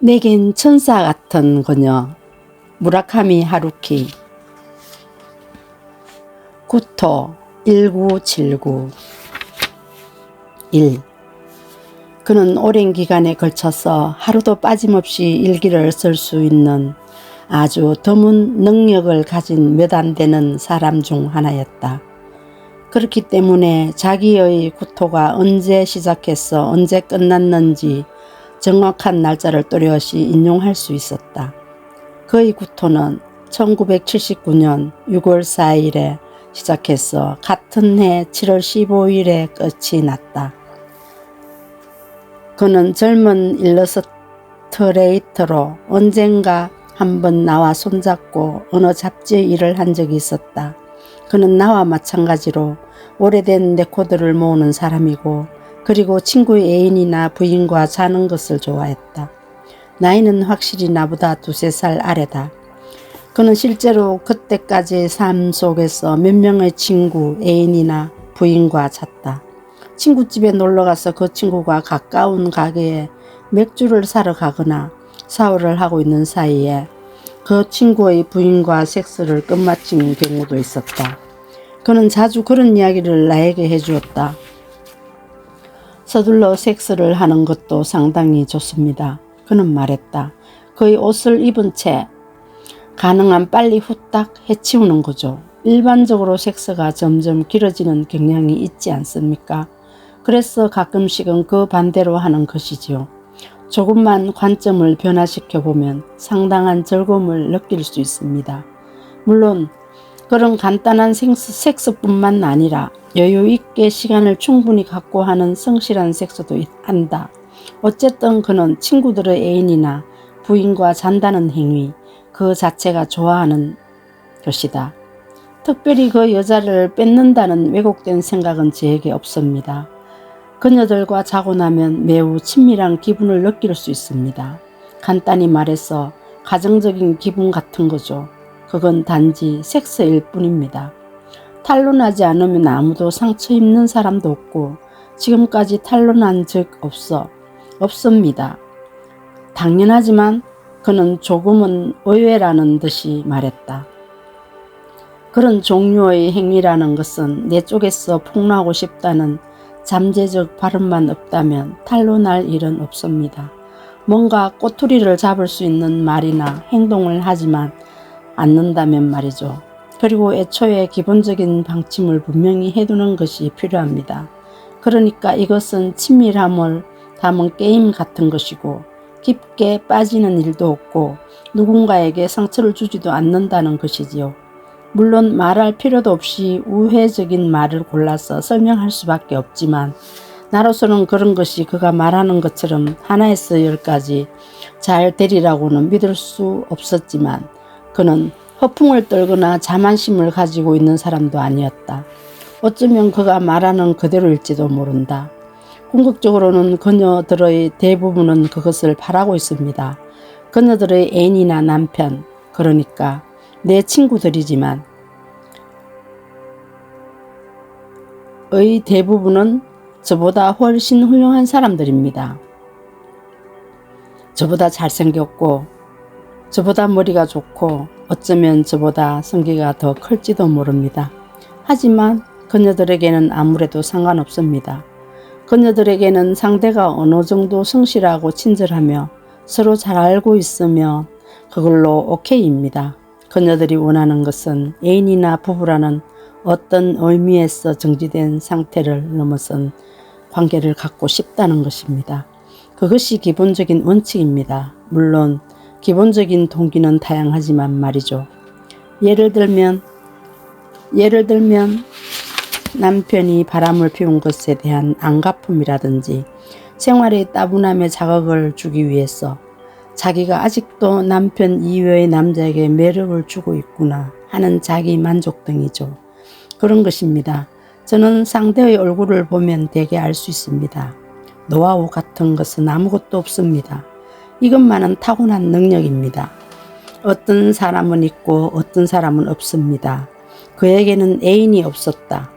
내겐 천사 같은 그녀 무라카미 하루키. 구토 1979. 1. 그는 오랜 기간에 걸쳐서 하루도 빠짐없이 일기를 쓸 수 있는 아주 드문 능력을 가진 몇 안 되는 사람 중 하나였다. 그렇기 때문에 자기의 구토가 언제 시작해서 언제 끝났는지 정확한 날짜를 또렷이 인용할 수 있었다. 그의 구토는 1979년 6월 4일에 시작해서 같은 해 7월 15일에 끝이 났다. 그는 젊은 일러스트레이터로 언젠가 한번 나와 손잡고 어느 잡지에 일을 한 적이 있었다. 그는 나와 마찬가지로 오래된 레코드를 모으는 사람이고 그리고 친구의 애인이나 부인과 자는 것을 좋아했다. 나이는 확실히 나보다 2~3살 아래다. 그는 실제로 그때까지의 삶 속에서 몇 명의 친구, 애인이나 부인과 잤다. 친구 집에 놀러가서 그 친구가 가까운 가게에 맥주를 사러 가거나 샤워를 하고 있는 사이에 그 친구의 부인과 섹스를 끝마친 경우도 있었다. 그는 자주 그런 이야기를 나에게 해주었다. 서둘러 섹스를 하는 것도 상당히 좋습니다. 그는 말했다. 그의 옷을 입은 채 가능한 빨리 후딱 해치우는 거죠. 일반적으로 섹스가 점점 길어지는 경향이 있지 않습니까? 그래서 가끔씩은 그 반대로 하는 것이지요. 조금만 관점을 변화시켜 보면 상당한 즐거움을 느낄 수 있습니다. 물론 그런 간단한 섹스뿐만 아니라 여유 있게 시간을 충분히 갖고 하는 성실한 섹스도 한다. 어쨌든 그는 친구들의 애인이나 부인과 잔다는 행위 그 자체가 좋아하는 것이다. 특별히 그 여자를 뺏는다는 왜곡된 생각은 저에게 없습니다. 그녀들과 자고 나면 매우 친밀한 기분을 느낄 수 있습니다. 간단히 말해서 가정적인 기분 같은 거죠. 그건 단지 섹스일 뿐입니다. 탄론하지 않으면 아무도 상처 입는 사람도 없고 지금까지 탄론한 적 없습니다. 당연하지만 그는 조금은 의외라는 듯이 말했다. 그런 종류의 행위라는 것은 내 쪽에서 폭로하고 싶다는 잠재적 발음만 없다면 탄론할 일은 없습니다. 뭔가 꼬투리를 잡을 수 있는 말이나 행동을 하지만 않는다면 말이죠. 그리고 애초에 기본적인 방침을 분명히 해두는 것이 필요합니다. 그러니까 이것은 친밀함을 담은 게임 같은 것이고 깊게 빠지는 일도 없고 누군가에게 상처를 주지도 않는다는 것이지요. 물론 말할 필요도 없이 우회적인 말을 골라서 설명할 수밖에 없지만 나로서는 그런 것이 그가 말하는 것처럼 하나에서 10까지 잘 되리라고는 믿을 수 없었지만 그는 허풍을 떨거나 자만심을 가지고 있는 사람도 아니었다. 어쩌면 그가 말하는 그대로일지도 모른다. 궁극적으로는 그녀들의 대부분은 그것을 바라고 있습니다. 그녀들의 애인이나 남편, 그러니까 내 친구들이지만 의 대부분은 저보다 훨씬 훌륭한 사람들입니다. 저보다 잘생겼고 저보다 머리가 좋고 어쩌면 저보다 성기가 더 클지도 모릅니다. 하지만 그녀들에게는 아무래도 상관없습니다. 그녀들에게는 상대가 어느 정도 성실하고 친절하며 서로 잘 알고 있으며 그걸로 오케이입니다. 그녀들이 원하는 것은 애인이나 부부라는 어떤 의미에서 정지된 상태를 넘어선 관계를 갖고 싶다는 것입니다. 그것이 기본적인 원칙입니다. 물론 기본적인 동기는 다양하지만 말이죠. 예를 들면 남편이 바람을 피운 것에 대한 안갚음이라든지 생활의 따분함에 자극을 주기 위해서 자기가 아직도 남편 이외의 남자에게 매력을 주고 있구나 하는 자기 만족 등이죠. 그런 것입니다. 저는 상대의 얼굴을 보면 대개 알 수 있습니다. 노하우 같은 것은 아무것도 없습니다. 이것만은 타고난 능력입니다. 어떤 사람은 있고 어떤 사람은 없습니다. 그에게는 애인이 없었다.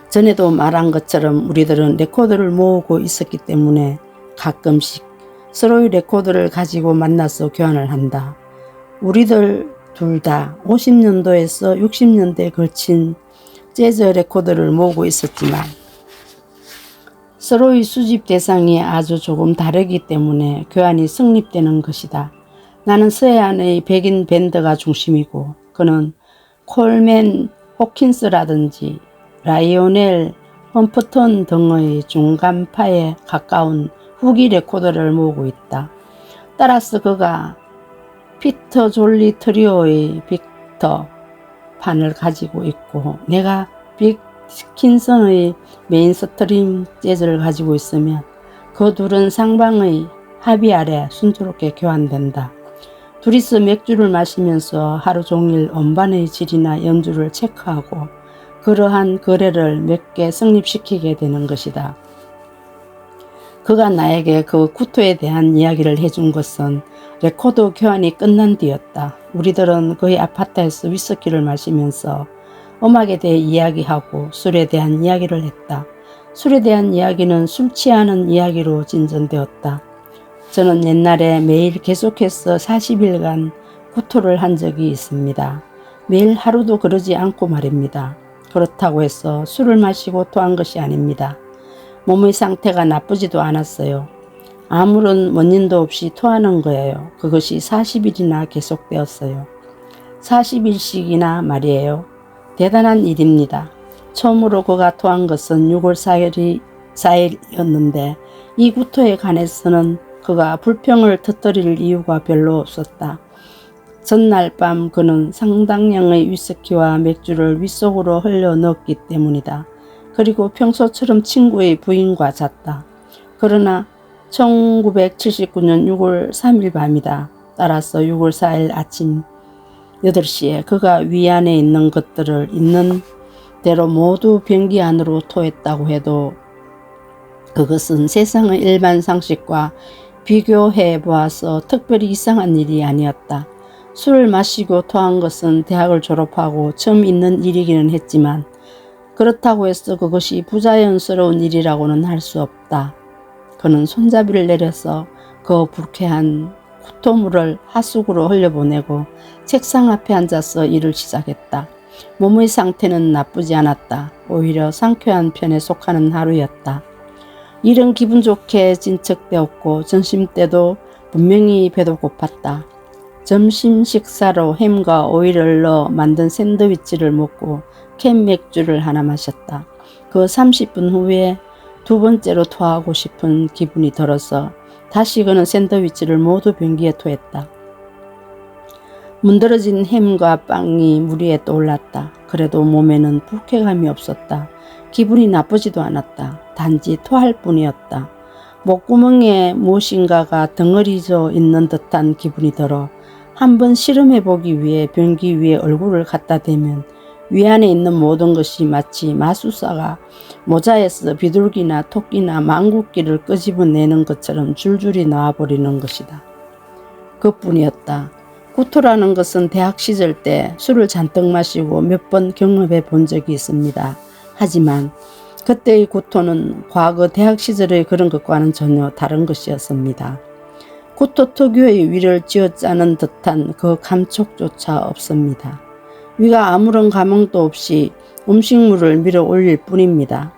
전에도 말한 것처럼 우리들은 레코드를 모으고 있었기 때문에 가끔씩 서로의 레코드를 가지고 만나서 교환을 한다. 우리들 둘 다 50년도에서 60년대에 걸친 재즈 레코드를 모으고 있었지만 서로의 수집 대상이 아주 조금 다르기 때문에 교환이 성립되는 것이다. 나는 서해안의 백인 밴드가 중심이고 그는 콜맨 호킨스라든지 라이오넬 험프턴 등의 중간파에 가까운 후기 레코드를 모으고 있다. 따라서 그가 피터 졸리 트리오의 빅터 판을 가지고 있고 내가 빅 스킨슨의 메인스트림 재즈를 가지고 있으면 그 둘은 상방의 합의 아래 순조롭게 교환된다. 둘이서 맥주를 마시면서 하루 종일 음반의 질이나 연주를 체크하고 그러한 거래를 몇 개 성립시키게 되는 것이다. 그가 나에게 그 구토에 대한 이야기를 해준 것은 레코드 교환이 끝난 뒤였다. 우리들은 그의 아파트에서 위스키를 마시면서 음악에 대해 이야기하고 술에 대한 이야기를 했다. 술에 대한 이야기는 술 취하는 이야기로 진전되었다. 저는 옛날에 매일 계속해서 40일간 구토를 한 적이 있습니다. 매일 하루도 그러지 않고 말입니다. 그렇다고 해서 술을 마시고 토한 것이 아닙니다. 몸의 상태가 나쁘지도 않았어요. 아무런 원인도 없이 토하는 거예요. 그것이 40일이나 계속되었어요. 40일씩이나 말이에요. 대단한 일입니다. 처음으로 그가 토한 것은 6월 4일이었는데 이 구토에 관해서는 그가 불평을 터뜨릴 이유가 별로 없었다. 전날 밤 그는 상당량의 위스키와 맥주를 윗속으로 흘려 넣었기 때문이다. 그리고 평소처럼 친구의 부인과 잤다. 그러나 1979년 6월 3일 밤이다. 따라서 6월 4일 아침 8시에 그가 위안에 있는 것들을 있는 대로 모두 변기 안으로 토했다고 해도 그것은 세상의 일반 상식과 비교해 보아서 특별히 이상한 일이 아니었다. 술을 마시고 토한 것은 대학을 졸업하고 처음 있는 일이기는 했지만 그렇다고 해서 그것이 부자연스러운 일이라고는 할 수 없다. 그는 손잡이를 내려서 그 불쾌한 구토물을 하수구로 흘려보내고 책상 앞에 앉아서 일을 시작했다. 몸의 상태는 나쁘지 않았다. 오히려 상쾌한 편에 속하는 하루였다. 일은 기분 좋게 진척되었고 점심때도 분명히 배도 고팠다. 점심 식사로 햄과 오이를 넣어 만든 샌드위치를 먹고 캔 맥주를 하나 마셨다. 그 30분 후에 두 번째로 토하고 싶은 기분이 들어서 다시 그는 샌드위치를 모두 변기에 토했다. 문드러진 햄과 빵이 물 위에 떠올랐다. 그래도 몸에는 불쾌감이 없었다. 기분이 나쁘지도 않았다. 단지 토할 뿐이었다. 목구멍에 무엇인가가 덩어리져 있는 듯한 기분이 들어 한번 실험해보기 위해 변기 위에 얼굴을 갖다 대면 위안에 있는 모든 것이 마치 마술사가 모자에서 비둘기나 토끼나 망국기를 끄집어내는 것처럼 줄줄이 나와버리는 것이다. 그뿐이었다. 구토라는 것은 대학 시절 때 술을 잔뜩 마시고 몇 번 경험해 본 적이 있습니다. 하지만 그때의 구토는 과거 대학 시절의 그런 것과는 전혀 다른 것이었습니다. 구토 특유의 위를 쥐어짜는 듯한 그 감촉조차 없습니다. 위가 아무런 감흥도 없이 음식물을 밀어 올릴 뿐입니다.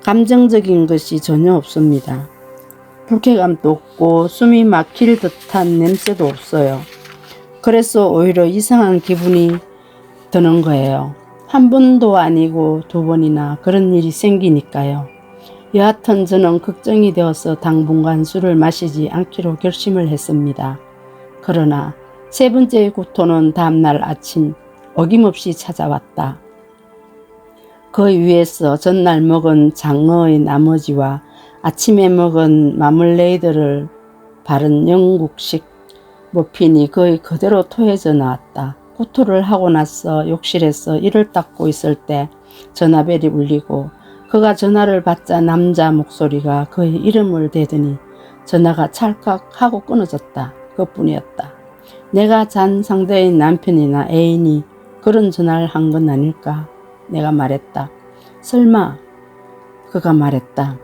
감정적인 것이 전혀 없습니다. 불쾌감도 없고 숨이 막힐 듯한 냄새도 없어요. 그래서 오히려 이상한 기분이 드는 거예요. 한 번도 아니고 두 번이나 그런 일이 생기니까요. 여하튼 저는 걱정이 되어서 당분간 술을 마시지 않기로 결심을 했습니다. 그러나 세 번째의 구토는 다음날 아침 어김없이 찾아왔다. 그 위에서 전날 먹은 장어의 나머지와 아침에 먹은 마멀레이드를 바른 영국식 머핀이 거의 그대로 토해져 나왔다. 구토를 하고 나서 욕실에서 이를 닦고 있을 때 전화벨이 울리고 그가 전화를 받자 남자 목소리가 그의 이름을 대더니 전화가 찰칵 하고 끊어졌다. 그뿐이었다. 내가 잔 상대의 남편이나 애인이 그런 전화를 한 건 아닐까? 내가 말했다. 설마? 그가 말했다.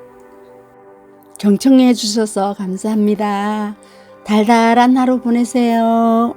경청해 주셔서 감사합니다. 달달한 하루 보내세요.